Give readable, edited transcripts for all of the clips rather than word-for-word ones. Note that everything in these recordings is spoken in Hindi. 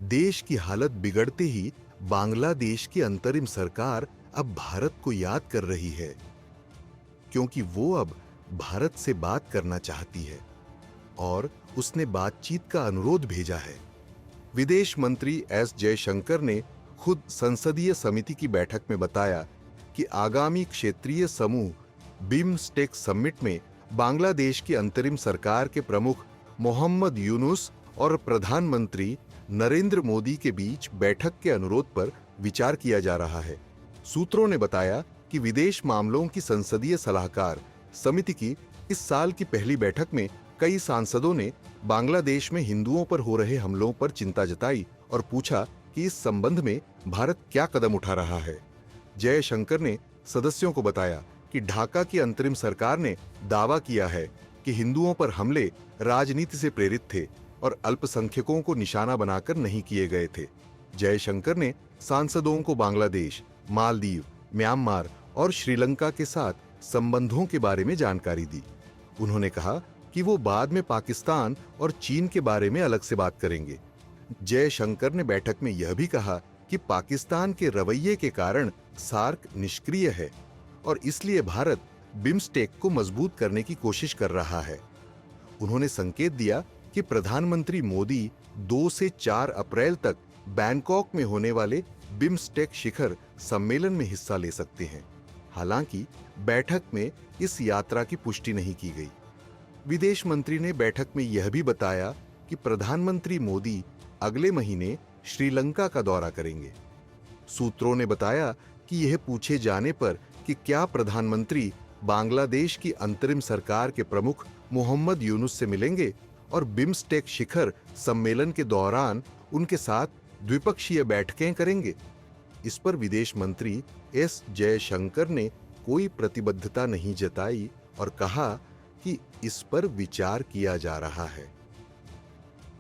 देश की हालत बिगड़ते ही बांग्लादेश की अंतरिम सरकार अब भारत को याद कर रही है, क्योंकि वो अब भारत से बात करना चाहती है और उसने बातचीत का अनुरोध भेजा है। विदेश मंत्री एस जयशंकर ने खुद संसदीय समिति की बैठक में बताया कि आगामी क्षेत्रीय समूह बिम्स्टेक समिट में बांग्लादेश की अंतरिम सरकार के प्रमुख मोहम्मद यूनुस और प्रधानमंत्री नरेंद्र मोदी के बीच बैठक के अनुरोध पर विचार किया जा रहा है। सूत्रों ने बताया कि विदेश मामलों की संसदीय सलाहकार समिति की इस साल की पहली बैठक में कई सांसदों ने बांग्लादेश में हिंदुओं पर हो रहे हमलों पर चिंता जताई और पूछा कि इस संबंध में भारत क्या कदम उठा रहा है। जयशंकर ने सदस्यों को बताया कि ढाका की अंतरिम सरकार ने दावा किया है कि हिंदुओं पर हमले राजनीति से प्रेरित थे और अल्पसंख्यकों को निशाना बनाकर नहीं किए गए थे। जयशंकर ने सांसदों को बांग्लादेश, मालदीव, म्यांमार और श्रीलंका के साथ संबंधों के बारे में जानकारी दी। उन्होंने कहा कि वो बाद में पाकिस्तान और चीन के बारे में अलग से बात करेंगे। जयशंकर ने बैठक में यह भी कहा कि पाकिस्तान के रवैये के कारण सार्क निष्क्रिय है और इसलिए भारत बिम्स्टेक को मजबूत करने की कोशिश कर रहा है। उन्होंने संकेत दिया कि प्रधानमंत्री मोदी 2 से 4 अप्रैल तक बैंकॉक में होने वाले बिम्स्टेक शिखर सम्मेलन में हिस्सा ले सकते हैं। हालांकि बैठक में इस यात्रा की पुष्टि नहीं की गई। विदेश मंत्री ने बैठक में यह भी बताया कि प्रधानमंत्री मोदी अगले महीने श्रीलंका का दौरा करेंगे। सूत्रों ने बताया कि यह पूछे जाने पर कि क्या प्रधानमंत्री बांग्लादेश की अंतरिम सरकार के प्रमुख मोहम्मद यूनुस से मिलेंगे और बिम्स्टेक शिखर सम्मेलन के दौरान उनके साथ द्विपक्षीय बैठकें करेंगे, इस पर विदेश मंत्री एस जयशंकर ने कोई प्रतिबद्धता नहीं जताई और कहा कि इस पर विचार किया जा रहा है।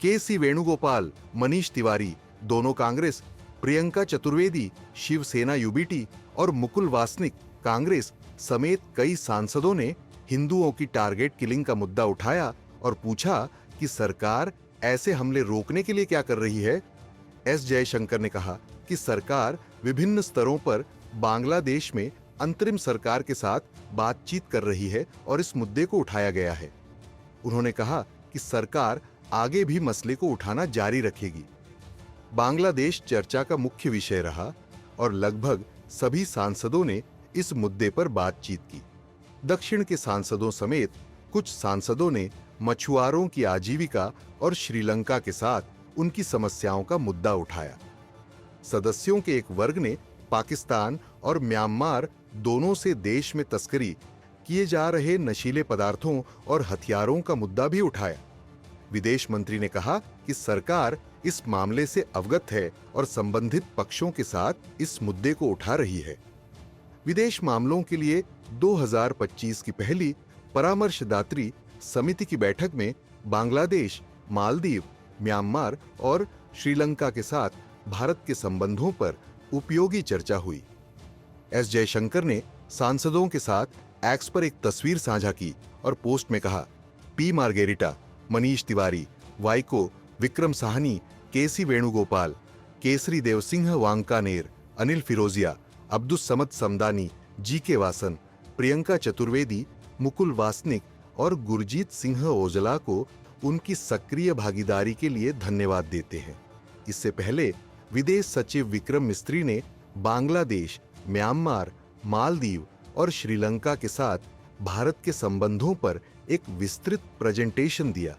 के.सी. वेणुगोपाल, मनीष तिवारी, दोनों कांग्रेस, प्रियंका चतुर्वेदी, शिवसेना यूबीटी और मुकुल वासनिक, कांग्रेस समेत कई सांसदों ने हिंदुओं की टारगेट किलिंग का मुद्दा उठाया और पूछा कि सरकार ऐसे हमले रोकने के लिए क्या कर रही है। एस जयशंकर ने कहा कि सरकार विभिन्न स्तरों पर बांग्लादेश में अंतरिम सरकार के साथ बातचीत कर रही है और इस मुद्दे को उठाया गया है। उन्होंने कहा कि सरकार आगे भी मसले को उठाना जारी रखेगी। बांग्लादेश चर्चा का मुख्य विषय रहा और लगभग सभी सांसदों ने इस मुद्दे पर बातचीत की। दक्षिण के सांसदों समेत कुछ सांसदों ने मछुआरों की आजीविका और श्रीलंका के साथ उनकी समस्याओं का मुद्दा उठाया। सदस्यों के एक वर्ग ने पाकिस्तान और म्यांमार दोनों से देश में तस्करी किए जा रहे नशीले पदार्थों और हथियारों का मुद्दा भी उठाया। विदेश मंत्री ने कहा कि सरकार इस मामले से अवगत है और संबंधित पक्षों के साथ इस मुद्दे को उठा रही है। विदेश मामलों के लिए 2025 की पहली परामर्शदात्री समिति की बैठक में बांग्लादेश, मालदीव, म्यांमार और श्रीलंका के साथ भारत के संबंधों पर उपयोगी चर्चा हुई। एस जयशंकर ने सांसदों के साथ एक्स पर एक तस्वीर साझा की और पोस्ट में कहा, पी मार्गेरिटा, मनीष तिवारी, वाइको, विक्रम साहनी, के.सी. वेणुगोपाल, केसरी देव सिंह वांकानेर, अनिल फिरोजिया, अब्दुस समद समदानी, जी.के. वासन, प्रियंका चतुर्वेदी, मुकुल वासनिक और गुरजीत सिंह ओजला को उनकी सक्रिय भागीदारी के लिए धन्यवाद देते हैं। इससे पहले विदेश सचिव विक्रम मिस्त्री ने बांग्लादेश, म्यांमार, मालदीव और श्रीलंका के साथ भारत के संबंधों पर एक विस्तृत प्रेजेंटेशन दिया।